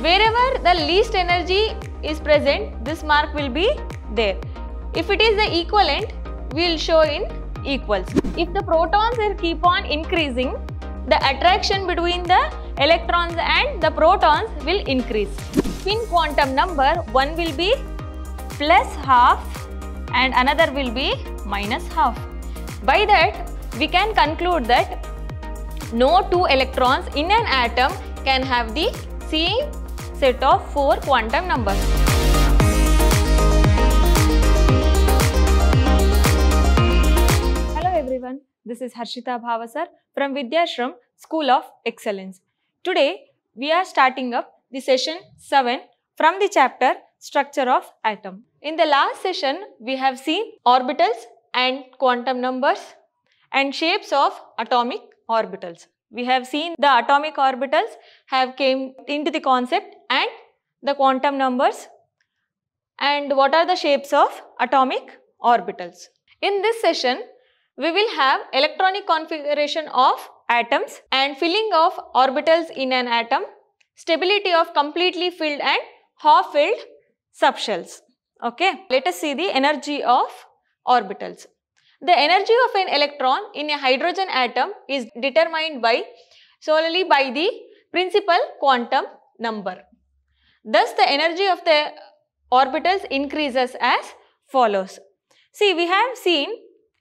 Wherever the least energy is present, this mark will be there. If it is the equivalent, we will show in equals. If the protons will keep on increasing, the attraction between the electrons and the protons will increase. In quantum number, one will be plus half and another will be minus half. By that, we can conclude that no two electrons in an atom can have the same set of 4 quantum numbers. Hello everyone, this is Harshita Bhavasar from Vidhyaashram School of Excellence. Today, we are starting up the session 7 from the chapter Structure of Atom. In the last session, we have seen orbitals and quantum numbers and shapes of atomic orbitals. We have seen the atomic orbitals have came into the concept and the quantum numbers and what are the shapes of atomic orbitals. In this session, we will have electronic configuration of atoms and filling of orbitals in an atom, stability of completely filled and half-filled subshells. Okay, let us see the energy of orbitals. The energy of an electron in a hydrogen atom is determined solely by the principal quantum number. Thus, the energy of the orbitals increases as follows. See, we have seen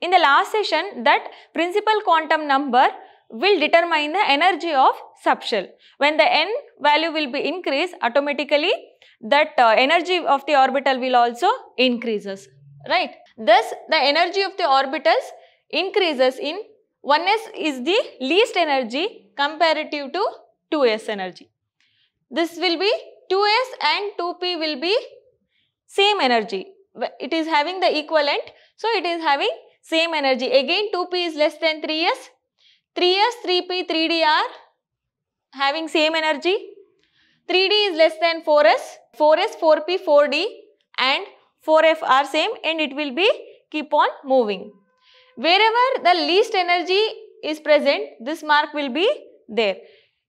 in the last session that principal quantum number will determine the energy of subshell. When the n value will be increased, automatically that energy of the orbital will also increases, right? Thus, the energy of the orbitals increases in 1s is the least energy comparative to 2s energy. This will be 2s and 2p will be same energy. It is having the equivalent, so it is having same energy. Again, 2p is less than 3s. 3s, 3p, 3d are having same energy. 3d is less than 4s. 4s, 4p, 4d and 4f are same and it will be keep on moving. Wherever the least energy is present, this mark will be there.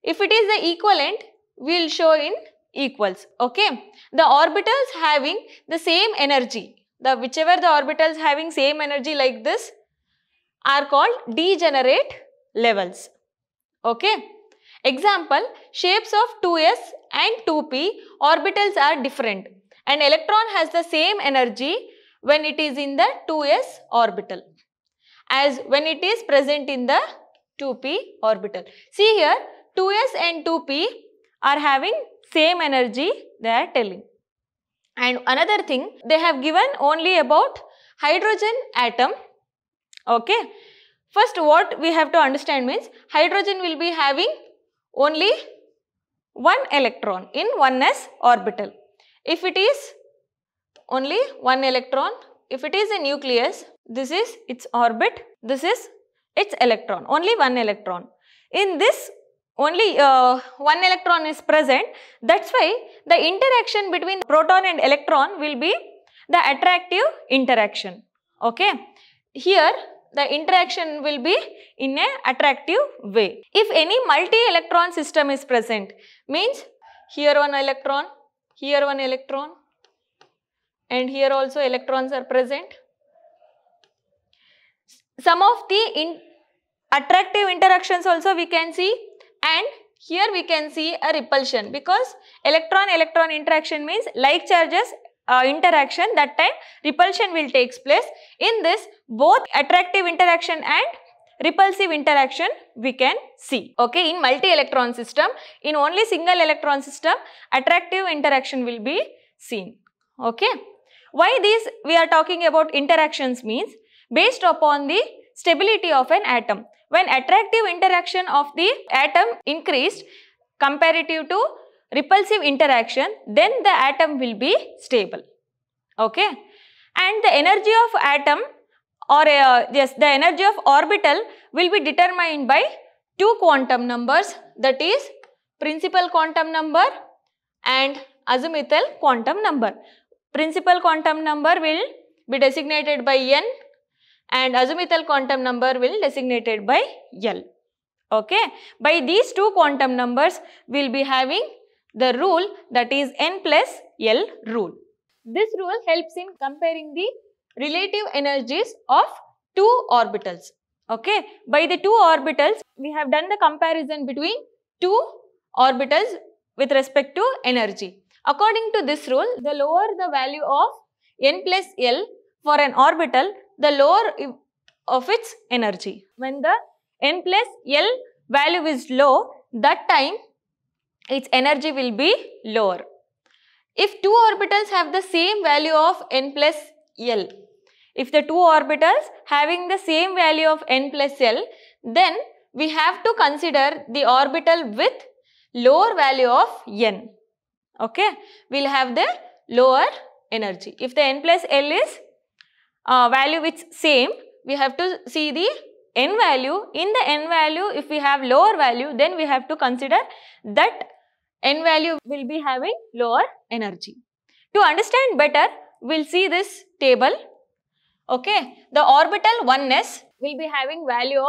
If it is the equivalent, we will show in equals. Okay. The orbitals having the same energy, whichever the orbitals having same energy like this are called degenerate levels. Okay. Example, shapes of 2s and 2p orbitals are different. An electron has the same energy when it is in the 2s orbital as when it is present in the 2p orbital. See here, 2s and 2p are having same energy, they are telling. And another thing, they have given only about hydrogen atom. Okay. First, what we have to understand means hydrogen will be having only one electron in 1s orbital. If it is only one electron, if it is a nucleus, this is its orbit, this is its electron, only one electron. In this, only one electron is present. That's why the interaction between proton and electron will be the attractive interaction. Okay. Here, the interaction will be in an attractive way. If any multi-electron system is present, means here one electron, here one electron and here also electrons are present. Some of the attractive interactions also we can see, and here we can see a repulsion because electron-electron interaction means like charges interaction, that time repulsion will take place. In this, both attractive interaction and repulsive interaction we can see. Okay, in multi-electron system, in only single electron system, attractive interaction will be seen. Okay. Why these we are talking about interactions means based upon the stability of an atom. When attractive interaction of the atom increased comparative to repulsive interaction, then the atom will be stable. Okay. And the energy of atom or the energy of orbital will be determined by two quantum numbers, that is principal quantum number and azimuthal quantum number. Principal quantum number will be designated by n and azimuthal quantum number will designated by L. Okay. By these two quantum numbers, we will be having the rule that is N plus L rule. This rule helps in comparing the relative energies of two orbitals. Okay, by the two orbitals, we have done the comparison between two orbitals with respect to energy. According to this rule, the lower the value of N plus L for an orbital, the lower of its energy. When the N plus L value is low, that time its energy will be lower. If two orbitals have the same value of N plus L, if the two orbitals having the same value of N plus L, then we have to consider the orbital with lower value of N. Okay, we will have the lower energy. If the N plus L is value which same, we have to see the N value. In the N value, if we have lower value, then we have to consider that N value will be having lower energy. To understand better, we will see this table. Okay, the orbital 1s will be having value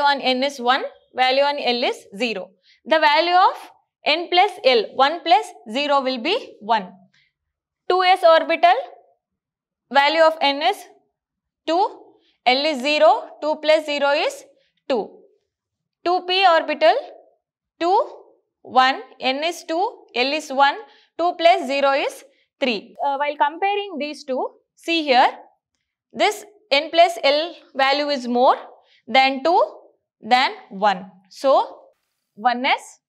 on N is 1, value on L is 0. The value of N plus L, 1 plus 0 will be 1. 2s orbital, value of N is 2, L is 0, 2 plus 0 is 2. 2p orbital, 2, 1, N is 2, L is 1, 2 plus 0 is 3. While comparing these two, see here, this N plus L value is more than 2 than 1. So, 1s,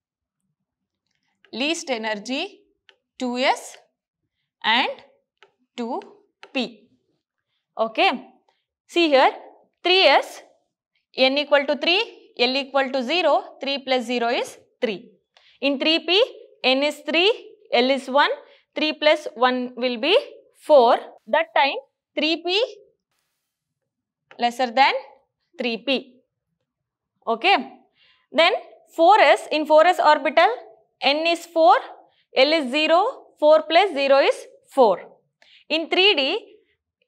least energy, 2s and 2p. Okay. See here, 3s, N equal to 3, L equal to 0, 3 plus 0 is 3. In 3p, N is 3, L is 1, 3 plus 1 will be 4. That time 3p lesser than 3p. Okay. Then 4s, in 4s orbital, N is 4, L is 0, 4 plus 0 is 4. In 3d,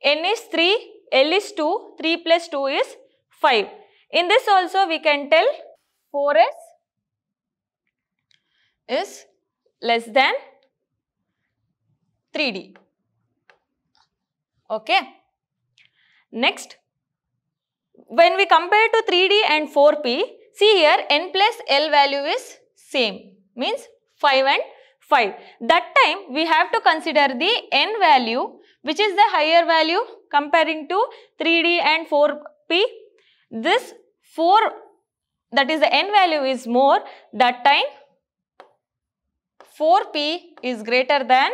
N is 3, L is 2, 3 plus 2 is 5. In this also we can tell 4s is less than 3d. Okay. Next, when we compare to 3d and 4p, see here N plus L value is same, means 5 and 5. That time we have to consider the N value, which is the higher value comparing to 3d and 4p. This 4, that is the N value is more, that time 4p is greater than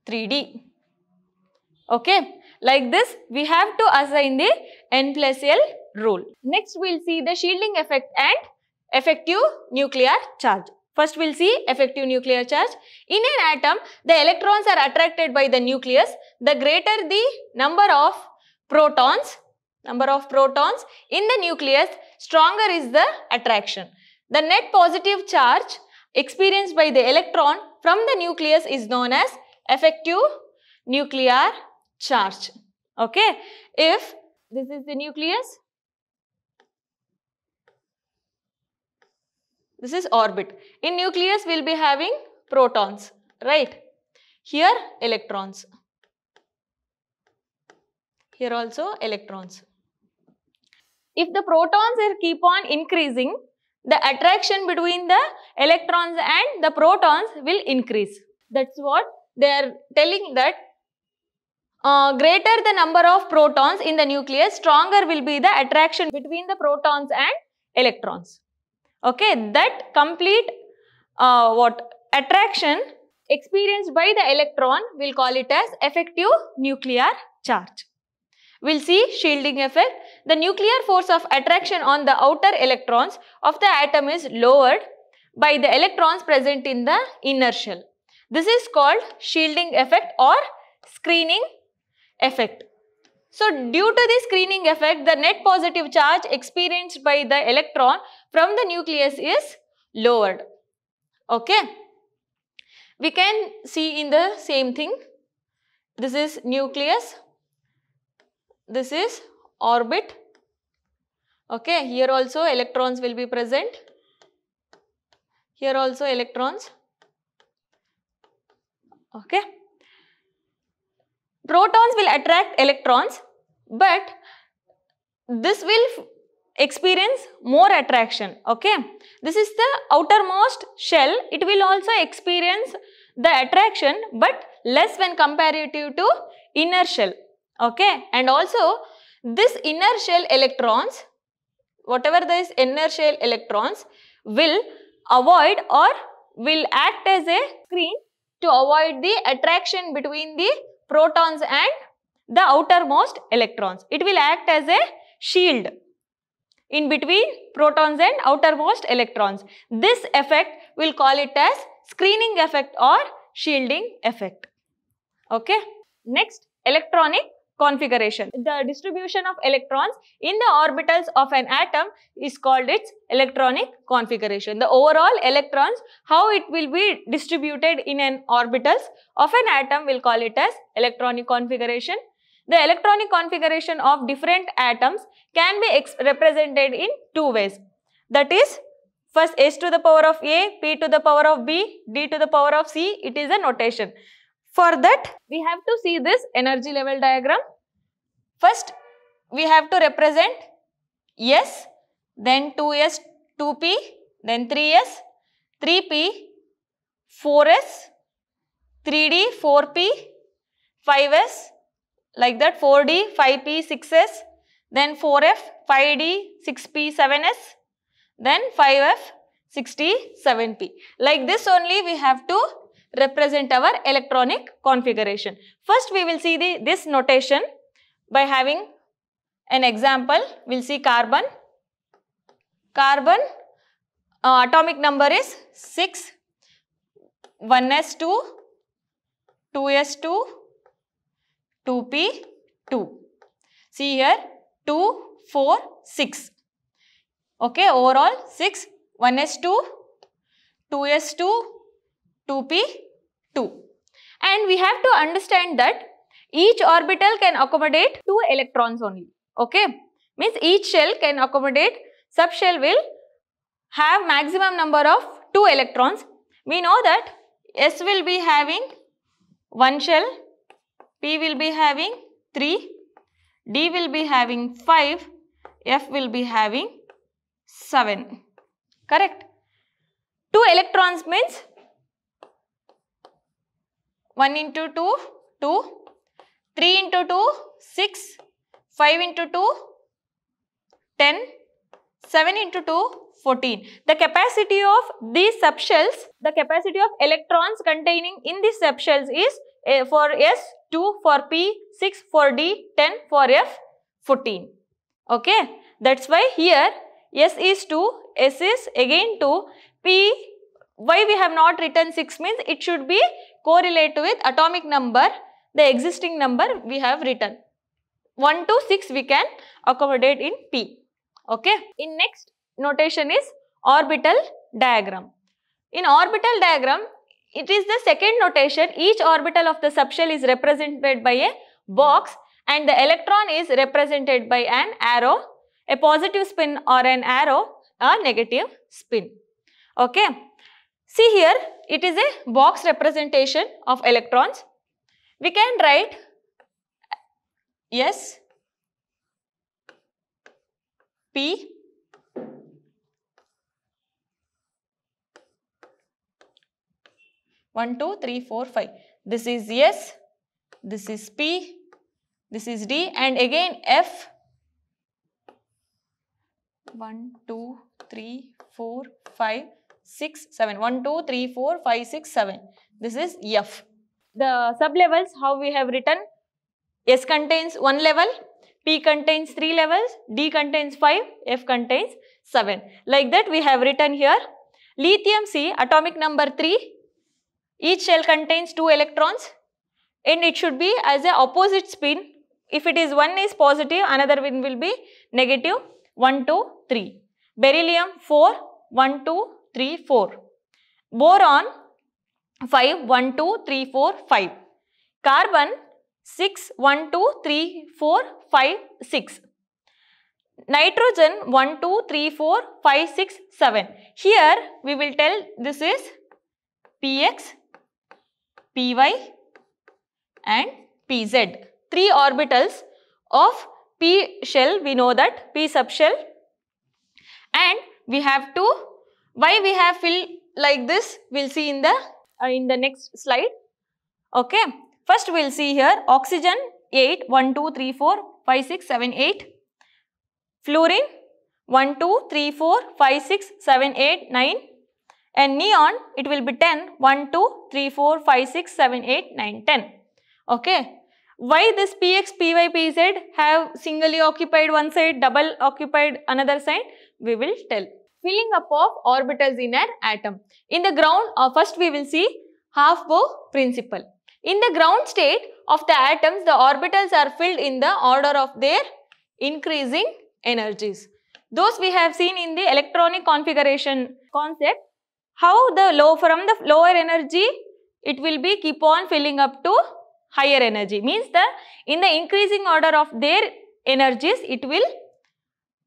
3d. Okay, like this we have to assign the N plus L rule. Next we will see the shielding effect and effective nuclear charge. First we will see effective nuclear charge. In an atom, the electrons are attracted by the nucleus. The greater the number of protons in the nucleus, stronger is the attraction. The net positive charge experienced by the electron from the nucleus is known as effective nuclear charge. Okay, if this is the nucleus, this is orbit. In nucleus we will be having protons, right? Here electrons. Here also electrons. If the protons keep on increasing, the attraction between the electrons and the protons will increase. That's what they are telling, that greater the number of protons in the nucleus, stronger will be the attraction between the protons and electrons. Okay, that complete attraction experienced by the electron, we'll call it as effective nuclear charge. We'll see shielding effect. The nuclear force of attraction on the outer electrons of the atom is lowered by the electrons present in the inner shell. This is called shielding effect or screening effect. So, due to this screening effect, the net positive charge experienced by the electron from the nucleus is lowered. Okay. We can see in the same thing. This is nucleus. This is orbit. Okay. Here also electrons will be present. Here also electrons. Okay. Protons will attract electrons, but this will experience more attraction. Okay. This is the outermost shell. It will also experience the attraction, but less when comparative to inner shell. Okay. And also this inner shell electrons, whatever these inner shell electrons, will avoid or will act as a screen to avoid the attraction between the protons and the outermost electrons. It will act as a shield in between protons and outermost electrons. This effect we'll call it as screening effect or shielding effect. Okay. Next, electronic configuration. The distribution of electrons in the orbitals of an atom is called its electronic configuration. The overall electrons, how it will be distributed in an orbitals of an atom, will call it as electronic configuration. The electronic configuration of different atoms can be represented in two ways. That is, first S to the power of A, P to the power of B, D to the power of C. It is a notation. For that, we have to see this energy level diagram. First, we have to represent S, then 2S, 2P, then 3S, 3P, 4S, 3D, 4P, 5S, like that, 4D, 5P, 6S, then 4F, 5D, 6P, 7S, then 5F, 6D, 7P. Like this only we have to represent our electronic configuration. First we will see this notation by having an example. We will see carbon. Carbon atomic number is 6, 1s2, 2s2, 2p2. See here 2, 4, 6. Okay, overall 6, 1s2, 2s2, 2p2. And we have to understand that each orbital can accommodate 2 electrons only. Okay, means each shell can accommodate, subshell will have maximum number of 2 electrons. We know that S will be having 1 shell, P will be having 3, D will be having 5, F will be having 7. Correct? 2 electrons means 1 into 2, 2, 3 into 2, 6, 5 into 2, 10, 7 into 2, 14. The capacity of these subshells, the capacity of electrons containing in these subshells is for S, 2, for P, 6, for D, 10, for F, 14. Okay. That's why here S is 2, S is again 2, P, why we have not written 6 means it should be correlate with atomic number, the existing number we have written. 1 to 6 we can accommodate in P. Okay. In next notation is orbital diagram. In orbital diagram, it is the second notation. Each orbital of the subshell is represented by a box and the electron is represented by an arrow, a positive spin or an arrow, a negative spin. Okay. See here, it is a box representation of electrons. We can write S, P, one, 2, 3, 4, 5. This is S, this is P, this is D, and again F. 1, 2, 3, 4, 5, 6, 7. 1, 2, 3, 4, 5, 6, 7. This is F. The sublevels, how we have written, S contains 1 level, P contains 3 levels, D contains 5, F contains 7. Like that we have written here. Lithium C, atomic number 3. Each shell contains 2 electrons and it should be as a opposite spin. If it is one is positive, another one will be negative. 1, 2, 3. Beryllium 4, 1, 2, 3, 4. Boron 5, 1, 2, 3, 4, 5. Carbon 6, 1, 2, 3, 4, 5, 6. Nitrogen 1, 2, 3, 4, 5, 6, 7. Here we will tell this is Px, Py and Pz. 3 orbitals of P shell, we know that P subshell, and we have to, why we have filled like this, we will see in the next slide. Okay, first we will see here oxygen 8, 1, 2, 3, 4, 5, 6, 7, 8. Fluorine 1, 2, 3, 4, 5, 6, 7, 8, 9. And neon, it will be 10, 1, 2, 3, 4, 5, 6, 7, 8, 9, 10. Okay. Why this Px, Py, Pz have singly occupied one side, double occupied another side? We will tell. Filling up of orbitals in an atom. In the ground, first we will see half bow principle. In the ground state of the atoms, the orbitals are filled in the order of their increasing energies. Those we have seen in the electronic configuration concept, how from the lower energy, it will be keep on filling up to higher energy. Means that in the increasing order of their energies, it will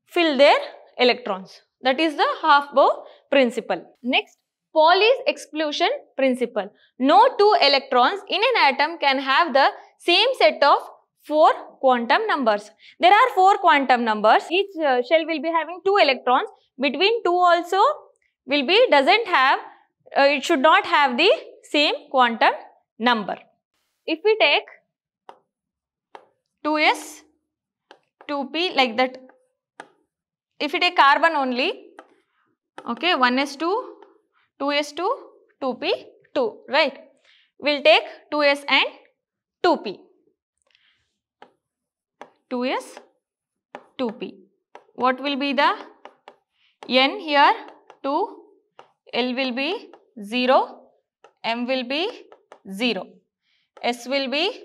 fill their electrons. That is the half bow principle. Next, Pauli's exclusion principle. No two electrons in an atom can have the same set of 4 quantum numbers. There are 4 quantum numbers. Each shell will be having 2 electrons. Between 2 also will be it should not have the same quantum number. If we take 2s, 2p like that, if we take carbon only, okay, 1s2, 2s2, 2p, 2, right? We will take 2s and 2p. 2s, 2p. What will be the n here? 2, L will be 0, M will be 0, S will be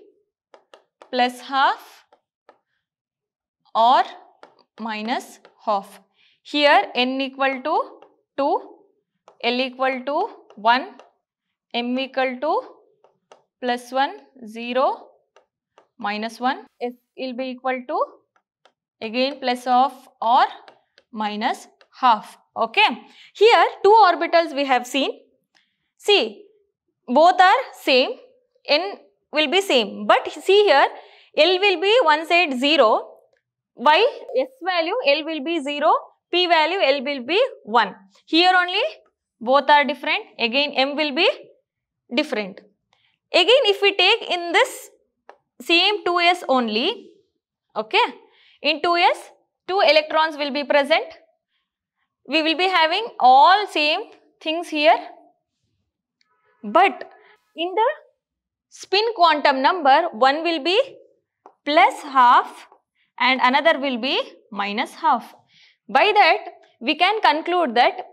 plus half or minus half. Here n equal to 2, L equal to 1, M equal to plus 1, 0, minus 1, S will be equal to again plus half or minus half. Okay. Here 2 orbitals we have seen. See, both are same, n will be same, but see here L will be one side 0. Why? S value L will be 0, P value L will be 1. Here only both are different, again M will be different. Again if we take in this same 2s only, okay, in 2s 2 electrons will be present. We will be having all same things here, but in the spin quantum number, one will be plus half and another will be minus half. By that, we can conclude that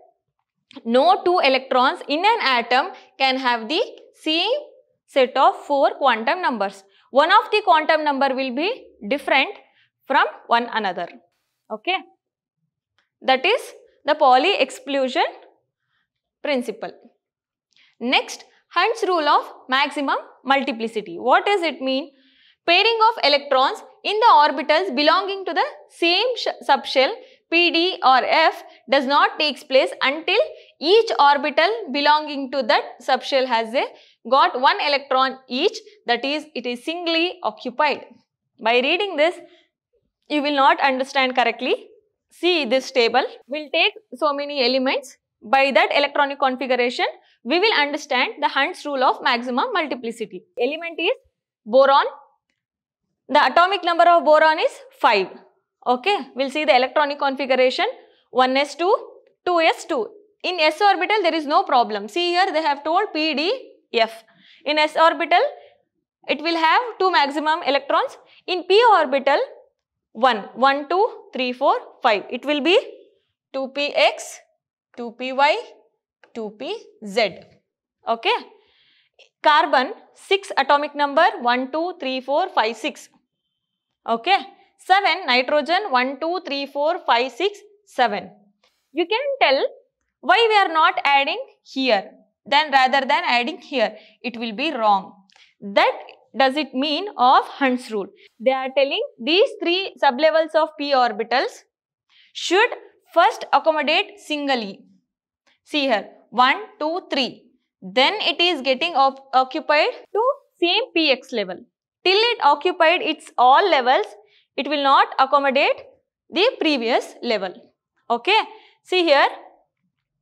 no 2 electrons in an atom can have the same set of 4 quantum numbers. One of the quantum number will be different from one another. Okay. That is the Pauli exclusion principle. Next, Hund's rule of maximum multiplicity. What does it mean? Pairing of electrons in the orbitals belonging to the same subshell PD or F does not take place until each orbital belonging to that subshell has got 1 electron each, that is, it is singly occupied. By reading this, you will not understand correctly. See this table. We will take so many elements. By that electronic configuration, we will understand the Hund's rule of maximum multiplicity. Element is boron. The atomic number of boron is 5. Okay. We will see the electronic configuration 1s2, 2s2. In s orbital, there is no problem. See here, they have told PDF. In s orbital, it will have 2 maximum electrons. In p orbital, 1, 2, 3, 4, 5. It will be 2px, 2py, 2pz. Okay. Carbon, 6 atomic number, 1, 2, 3, 4, 5, 6. Okay. 7 nitrogen, 1, 2, 3, 4, 5, 6, 7. You can tell why we are not adding here, then rather than adding here. It will be wrong. That does it mean of Hund's rule. They are telling these 3 sublevels of p orbitals should first accommodate singly. See here, 1, 2, 3. Then it is getting occupied to same px level. Till it occupied its all levels, it will not accommodate the previous level. Okay. See here,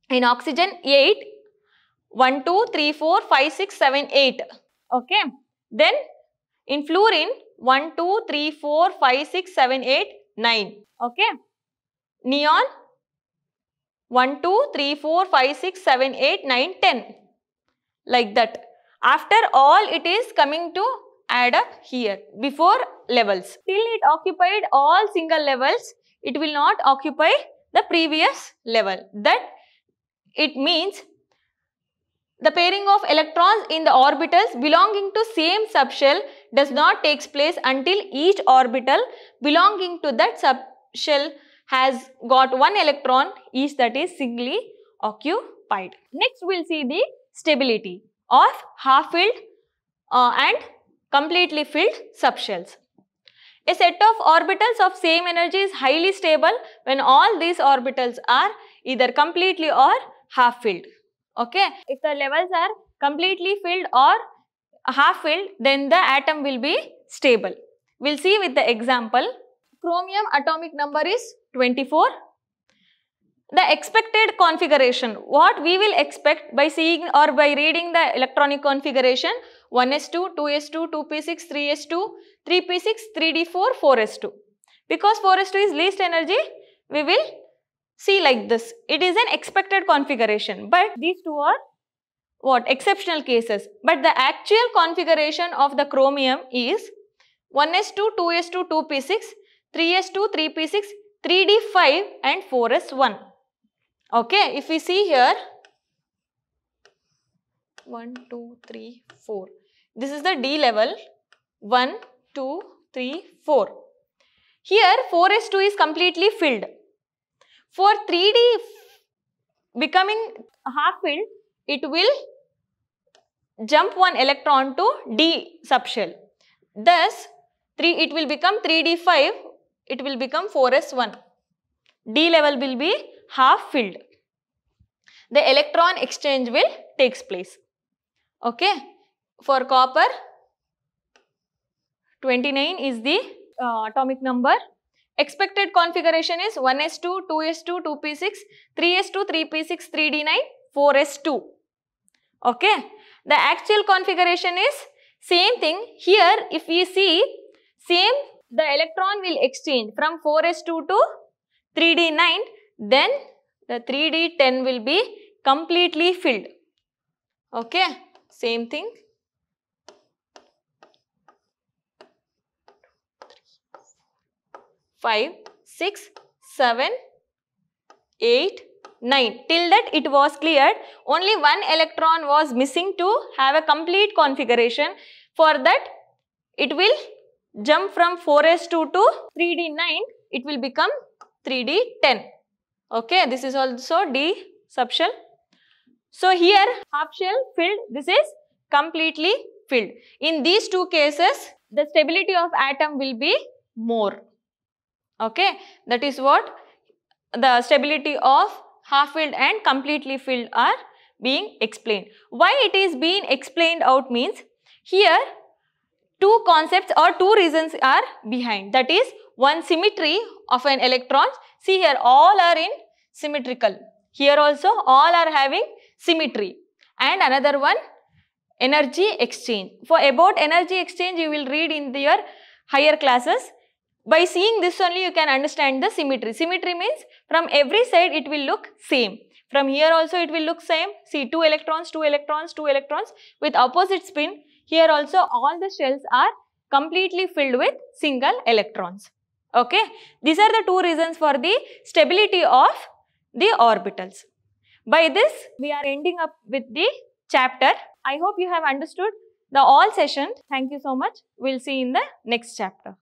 in oxygen 8, 1, 2, 3, 4, 5, 6, 7, 8. Okay. Then in fluorine 1, 2, 3, 4, 5, 6, 7, 8, 9. Okay. Neon 1, 2, 3, 4, 5, 6, 7, 8, 9, 10. Like that. After all, it is coming to add up here before levels. Till it occupied all single levels, it will not occupy the previous level. That it means the pairing of electrons in the orbitals belonging to same subshell does not take place until each orbital belonging to that subshell has got one electron each, that is singly occupied. Next we will see the stability of half-filled and completely filled subshells. A set of orbitals of same energy is highly stable when all these orbitals are either completely or half-filled. Okay. If the levels are completely filled or half-filled, then the atom will be stable. We will see with the example. Chromium atomic number is 24. The expected configuration, what we will expect by seeing or by reading the electronic configuration: 1s2, 2s2, 2p6, 3s2, 3p6, 3d4, 4s2. Because 4s2 is least energy, we will see like this. It is an expected configuration, but these two are what? Exceptional cases. But the actual configuration of the chromium is 1s2, 2s2, 2p6, 3s2, 3p6, 3d5 and 4s1. Okay, if we see here 1, 2, 3, 4. This is the D level. 1, 2, 3, 4. Here 4s2 is completely filled. For 3D becoming half filled, it will jump one electron to D subshell. Thus, it will become 3d5, it will become 4s1. D level will be half filled. The electron exchange will takes place. Okay. For copper, 29 is the atomic number. Expected configuration is 1s2, 2s2, 2p6, 3s2, 3p6, 3d9, 4s2. Okay. The actual configuration is same thing. Here, if we see, same, the electron will exchange from 4s2 to 3d9, then the 3d10 will be completely filled. Okay. Same thing. 5, 6, 7, 8, 9. Till that it was cleared. Only one electron was missing to have a complete configuration. For that, it will jump from 4s2 to 3d9. It will become 3d10. Okay, this is also D subshell. So here half shell filled, this is completely filled. In these two cases, the stability of atom will be more. Okay, that is what the stability of half filled and completely filled are being explained. Why it is being explained out means, here two concepts or two reasons are behind. That is, one, symmetry of an electron. See here, all are in symmetrical. Here also all are having symmetry. And another one, energy exchange. For about energy exchange, you will read in your higher classes. By seeing this only, you can understand the symmetry. Symmetry means from every side it will look same. From here also it will look same. See, 2 electrons, 2 electrons, 2 electrons with opposite spin. Here also all the shells are completely filled with single electrons. Okay. These are the two reasons for the stability of the orbitals. By this, we are ending up with the chapter. I hope you have understood the all session. Thank you so much. We will see in the next chapter.